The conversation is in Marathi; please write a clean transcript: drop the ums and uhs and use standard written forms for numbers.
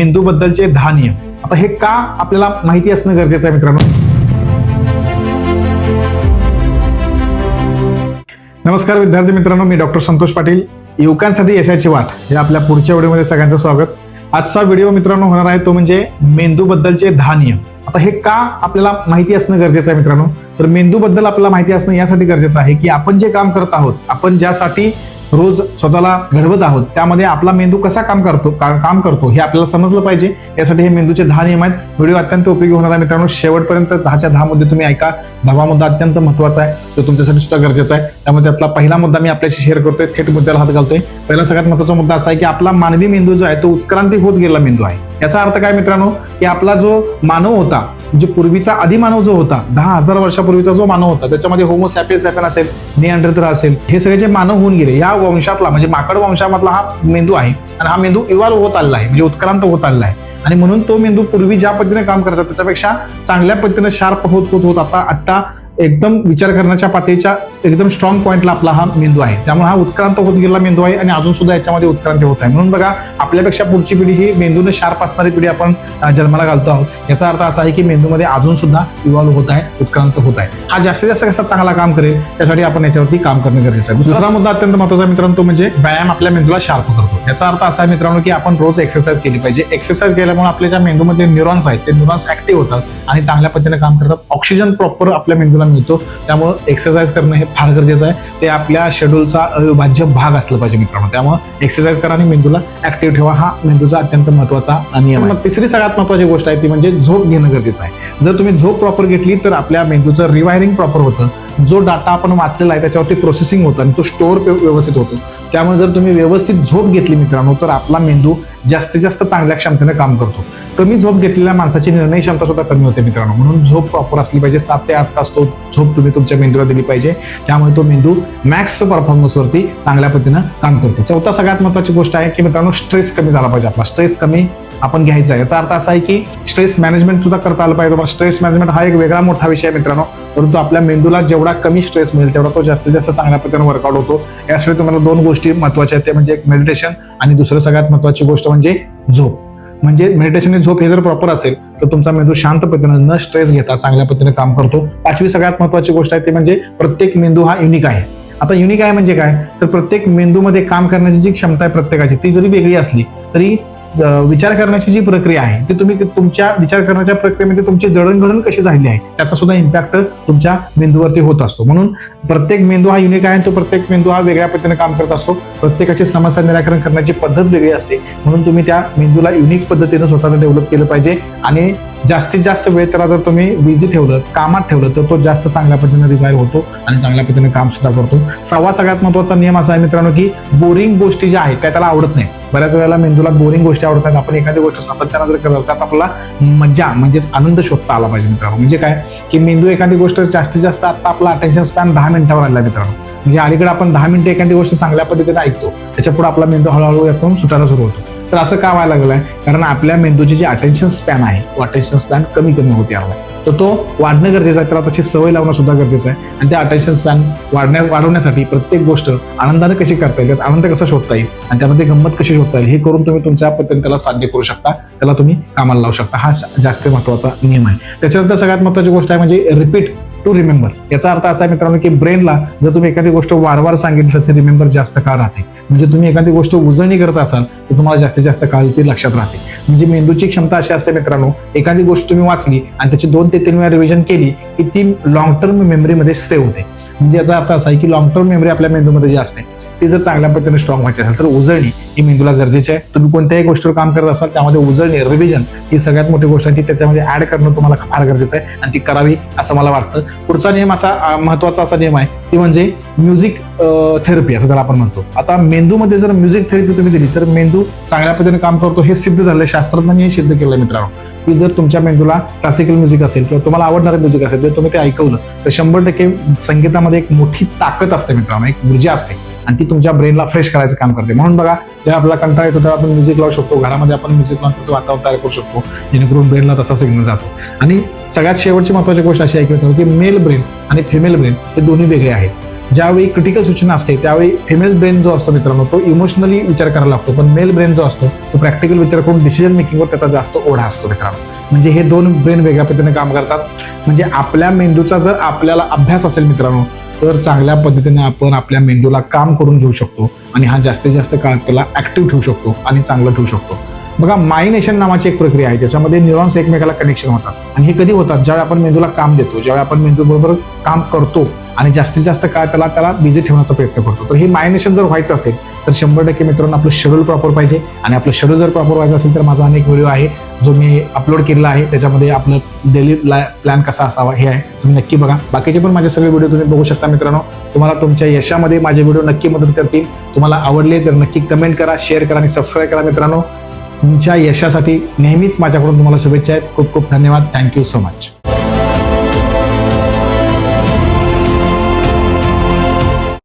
मेंदू बद्दलचे 10 नियम. आता हे का आपल्याला माहिती असणं गरजेचं आहे मित्रांनो? नमस्कार विद्यार्थी मित्रांनो, मी डॉक्टर संतोष पाटील. युवकांसाठी यशाची वाट या आपल्या पुढच्या व्हिडिओमध्ये सगळ्यांचं स्वागत. आजचा व्हिडिओ मित्रांनो होणार आहे तो म्हणजे मेंदू बद्दलचे 10 नियम. आता हे का आपल्याला माहिती असणं गरजेचं आहे मित्रांनो? तर मेंदू बद्दल आपल्याला माहिती असणं यासाठी गरजेचं आहे की आपण जे काम करत आहोत, आपण ज्यासाठी रोज स्वतःला घडवत आहोत, त्यामध्ये आपला मेंदू कसा काम करतो हे आपल्याला समजलं पाहिजे. यासाठी हे मेंदूचे 10 नियम आहेत. व्हिडिओ अत्यंत उपयोगी होणार आहे मित्रांनो. शेवटपर्यंत 10च्या 10 मुद्दे तुम्ही ऐका. 10वा मुद्दा अत्यंत महत्त्वाचा आहे, तो तुमच्यासाठी सुद्धा गरजेचा आहे. त्यामुळे त्यातला पहिला मुद्दा मी आपल्याशी शेअर करतोय, थेट मुद्द्याला हात घालतोय. पहिला सगळ्यात महत्त्वाचा मुद्दा असा आहे की आपला मानवी मेंदू जो आहे तो उत्क्रांती होत गेलेला मेंदू आहे. याचा अर्थ काय मित्रांनो? की आपला जो मानव होता, म्हणजे पूर्वीचा आदिमानव जो होता, 10,000 वर्षापूर्वीचा जो मानव होता, त्याच्यामध्ये होमो सॅपियन्स असेल, निअँडरथल असेल, हे सगळे जे मानव होऊन गेले, या वंशातला म्हणजे माकड वंशामधला हा मेंदू आहे. आणि हा मेंदू इव्हॉल्व्ह होत आलेला आहे, म्हणजे उत्क्रांत होत आलेला आहे. आणि म्हणून तो मेंदू पूर्वी ज्या पद्धतीने काम करायचा त्याच्यापेक्षा चांगल्या पद्धतीने शार्प होत आता एकदम विचार करण्याच्या पातळीच्या एकदम स्ट्रॉंग पॉइंटला आपला हा मेंदू आहे. त्यामुळे हा उत्क्रांत होत गेलेला मेंदू आहे आणि अजून सुद्धा याच्यामध्ये उत्क्रांती होत आहे. म्हणून बघा, आपल्यापेक्षा पुढची पिढी ही मेंदूने शार्प असणारी पिढी आपण जन्माला घालतो आहोत. याचा अर्थ असा आहे की मेंदूमध्ये अजून सुद्धा इव्हॉल्व्ह होत आहे, उत्क्रांत होत आहे. हा जास्तीत जास्त कसा चांगला काम करेल त्यासाठी आपण याच्यावरती काम करणं गरजेचं आहे. दुसरा मुद्दा अत्यंत महत्त्वाचा मित्रांनो, तो म्हणजे व्यायाम आपल्या मेंदूला शार्प करतो. याचा अर्थ असा आहे मित्रांनो की आपण रोज एक्सरसाइज केली पाहिजे. एक्सरसाइज केल्यामुळे आपल्या ज्या मेंदूमध्ये न्यूरॉन्स आहेत ते न्यूरॉन्स ऍक्टिव्ह होतात आणि चांगल्या पद्धतीने काम करतात. ऑक्सिजन प्रॉपर आपल्या मेंदूला मिळतो. त्यामुळे एक्सरसाइज करणं हे फार गरजेचं आहे. ते आपल्या शेड्यूलचा अविभाज्य भाग असलं पाहिजे मित्रांनो. त्यामुळे एक्सरसाइज करा आणि मेंदूला ऍक्टिव्ह ठेवा, हा मेंदूचा अत्यंत महत्त्वाचा नियम आहे. तिसरी सगळ्यात महत्त्वाची गोष्ट आहे ती म्हणजे झोप घेणं गरजेचं आहे. जर तुम्ही झोप प्रॉपर घेतली तर आपल्या मेंदूचं रिवायरिंग प्रॉपर होतं. जो डाटा आपण वाचलेला आहे त्याच्यावरती प्रोसेसिंग होतं आणि तो स्टोअर व्यवस्थित होतो. त्यामुळे जर तुम्ही व्यवस्थित झोप घेतली मित्रांनो तर आपला मेंदू जास्तीत जास्त चांगल्या क्षमतेने काम करतो. कमी झोप घेतलेल्या माणसाची निर्णय क्षमता सुद्धा कमी होते मित्रांनो. म्हणून झोप प्रॉपर असली पाहिजे. 7 ते 8 तास तो झोप तुम्ही तुमच्या मेंदूला दिली पाहिजे. त्यामुळे तो मेंदू मॅक्स परफॉर्मन्सवरती चांगल्या पद्धतीनं काम करतो. चौथा सगळ्यात महत्त्वाची गोष्ट आहे की मित्रांनो, स्ट्रेस कमी झाला पाहिजे. आपला स्ट्रेस कमी आपण घ्यायचा आहे. याचा अर्थ असा आहे की स्ट्रेस मॅनेजमेंट सुद्धा करता आलं पाहिजे. स्ट्रेस मॅनेजमेंट हा एक वेगळा मोठा विषय आहे मित्रांनो. परंतु आपल्या मेंदूला जेवढा कमी स्ट्रेस मिळेल तेवढा तो जास्तीत जास्त चांगल्या पद्धतीने वर्कआउट होतो. यासाठी तुम्हाला 2 गोष्टी महत्त्वाच्या आहेत, ते म्हणजे एक मेडिटेशन आणि दुसरं सगळ्यात महत्त्वाची गोष्ट म्हणजे झोप. म्हणजे मेडिटेशन आणि झोप हे जर प्रॉपर असेल तर तुमचा मेंदू शांत पद्धतीने न स्ट्रेस घेता चांगल्या पद्धतीने काम करतो. 5वी सगळ्यात महत्त्वाची गोष्ट आहे ते म्हणजे प्रत्येक मेंदू हा युनिक आहे. आता युनिक आहे म्हणजे काय? तर प्रत्येक मेंदूमध्ये काम करण्याची जी क्षमता आहे प्रत्येकाची ती जरी वेगळी असली तरी विचार करण्याची जी प्रक्रिया आहे ती तुम्ही तुमच्या विचार करण्याच्या प्रक्रियेमध्ये तुमची जडणघडण कशी झाली आहे त्याचा सुद्धा इम्पॅक्ट तुमच्या मेंदूवरती होत असतो. म्हणून प्रत्येक मेंदू हा युनिक आहे. तो प्रत्येक मेंदू हा वेगळ्या पद्धतीने काम करत असतो. प्रत्येकाची समस्या निराकरण करण्याची पद्धत वेगळी असते. म्हणून तुम्ही त्या मेंदूला युनिक पद्धतीने स्वतःला डेव्हलप केलं पाहिजे आणि जास्तीत जास्त वेळ त्याला जर तुम्ही बिझी ठेवलं, कामात ठेवलं तर तो जास्त चांगल्या पद्धतीने रिवाईव्ह होतो आणि चांगल्या पद्धतीने काम सुद्धा करतो. 6वा सगळ्यात महत्त्वाचा नियम असा आहे मित्रांनो की बोरिंग गोष्टी ज्या आहेत त्या त्याला आवडत नाही. बऱ्याच वेळेला मेंदूला बोरिंग गोष्टी आवडत नाहीत. आपण एखादी गोष्ट सातत्यानं जर करत त्यात आपल्याला मजा म्हणजेच आनंद शोधता आला पाहिजे मित्रांनो. म्हणजे काय की मेंदू एखादी गोष्ट जास्तीत जास्त आता आपला अटेन्शन स्पॅन 10 मिनिटावर आला मित्रांनो. म्हणजे अलीकडे आपण 10 मिनिटं एखादी गोष्ट चांगल्या पद्धतीने ऐकतो, त्याच्यापुढे आपला मेंदू हळूहळू यातून सुटायला सुरू होतो. तर असं का व्हायला लागलंय? कारण आपल्या मेंदूची जी अटेन्शन स्पॅन आहे तो अटेन्शन स्पॅन कमी होते आला. तर तो वाढणं गरजेचं आहे. त्याला त्याची सवय लावणं सुद्धा गरजेचं आहे. आणि त्या अटेन्शन स्पॅन वाढवण्यासाठी प्रत्येक गोष्ट आनंदाने कशी करता येईल, आनंद कसा शोधता येईल आणि त्यामध्ये गंमत कशी शोधता येईल हे करून तुम्ही तुमच्या पद्धतीने त्याला साध्य करू शकता. त्याला तुम्ही कामाला लावू शकता. हा जास्त महत्त्वाचा नियम आहे. त्याच्यानंतर सगळ्यात महत्त्वाची गोष्ट आहे म्हणजे रिपीट टू रिमेंबर. याचा अर्थ असा आहे मित्रांनो की ब्रेनला जर तुम्ही एखादी गोष्ट वारंवार सांगितली तर ती रिमेंबर जास्त काळ राहते. म्हणजे तुम्ही एखादी गोष्ट उजळणी करत असाल तर तुम्हाला जास्तीत जास्त काळ ती लक्षात राहते. म्हणजे मेंदूची क्षमता अशी असते मित्रांनो, एखादी गोष्ट तुम्ही वाचली आणि त्याची 2 ते 3 वेळा रिव्हिजन केली की ती लॉंग टर्म मेमरीमध्ये सेव्ह होते. म्हणजे याचा अर्थ असा आहे की लॉंग टर्म मेमरी आपल्या मेंदूमध्ये जी असते ती जर चांगल्या पद्धतीने स्ट्रॉंग व्हायची असेल तर उजळणी ही मेंदूला गरजेची आहे. तुम्ही कोणत्याही गोष्टीवर काम करत असाल त्यामध्ये उजळणी, रिव्हिजन ही सगळ्यात मोठी गोष्ट आहे. ती त्याच्यामध्ये ऍड करणं तुम्हाला फार गरजेचं आहे आणि ती करावी असं मला वाटतं. पुढचा नियमाचा महत्त्वाचा असा नियम आहे ती म्हणजे म्युझिक थेरपी असं त्याला आपण म्हणतो. आता मेंदूमध्ये जर म्युझिक थेरपी तुम्ही दिली तर मेंदू चांगल्या पद्धतीने काम करतो. हे सिद्ध झालंय, शास्त्रज्ञांनी हे सिद्ध केलंय मित्रांनो की जर तुमच्या मेंदूला क्लासिकल म्युझिक असेल किंवा तुम्हाला आवडणारं म्युझिक असेल तर तुम्ही ते ऐकवलं तर 100% संगीतामध्ये एक मोठी ताकद असते मित्रांनो, एक ऊर्जा असते आणि ती तुमच्या ब्रेनला फ्रेश करायचं काम करते. म्हणून बघा, जेव्हा आपला कंटाळा येतो तेव्हा आपण म्युझिक लावू शकतो. घरामध्ये आपण म्युझिक लावून त्याचं वातावरण तयार करू शकतो जेणेकरून ब्रेनला तसा सिग्नल जातो. आणि सगळ्यात शेवटची महत्त्वाची गोष्ट अशी आहे की मेल ब्रेन आणि फिमेल ब्रेन हे दोन्ही वेगळे आहेत. ज्यावेळी क्रिटिकल सूचना असते त्यावेळी फिमेल ब्रेन जो असतो मित्रांनो तो इमोशनली विचार करायला लागतो, पण मेल ब्रेन जो असतो तो प्रॅक्टिकल विचार करून डिसिजन मेकिंगवर त्याचा जास्त ओढा असतो मित्रांनो. म्हणजे हे दोन ब्रेन वेगळ्या पद्धतीने काम करतात. म्हणजे आपल्या मेंदूचा जर आपल्याला अभ्यास असेल मित्रांनो तर चांगल्या पद्धतीने आपण आपल्या मेंदूला काम करून घेऊ शकतो आणि हा जास्तीत जास्त काळ त्याला ऍक्टिव्ह ठेवू शकतो आणि चांगलं ठेवू शकतो. बघा, मायनेशन नावाची एक प्रक्रिया आहे, त्याच्यामध्ये न्यूरॉन्स एकमेकाला कनेक्शन होतात. आणि हे कधी होतात? ज्यावेळी आपण मेंदूला काम देतो, ज्यावेळी आपण मेंदू बरोबर काम करतो आणि जास्तीत जास्त काळ त्याला बिझी ठेवण्याचा प्रयत्न करतो. तर हे मायनेशन जर व्हायचं असेल तर 100% मित्रांनो आपलं शेड्यूल प्रॉपर पाहिजे. आणि आपलं शेड्यूल जर प्रॉपर व्हायचं असेल तर माझा अनेक व्हिडिओ आहे जो मी अपलोड केलेला आहे, त्याच्यामध्ये आपलं डेली प्लॅन कसा असावा हे आहे, तुम्ही नक्की बघा. बाकीचे पण माझे सगळे व्हिडिओ तुम्ही बघू शकता मित्रांनो. तुम्हाला तुमच्या यशामध्ये माझे व्हिडिओ नक्की मदत करतील. तुम्हाला आवडले तर नक्की कमेंट करा, शेअर करा आणि सबस्क्राईब करा मित्रांनो. तुमच्या यशासाठी नेहमीच माझ्याकडून तुम्हाला शुभेच्छा आहेत. खूप खूप धन्यवाद. Thank you so much.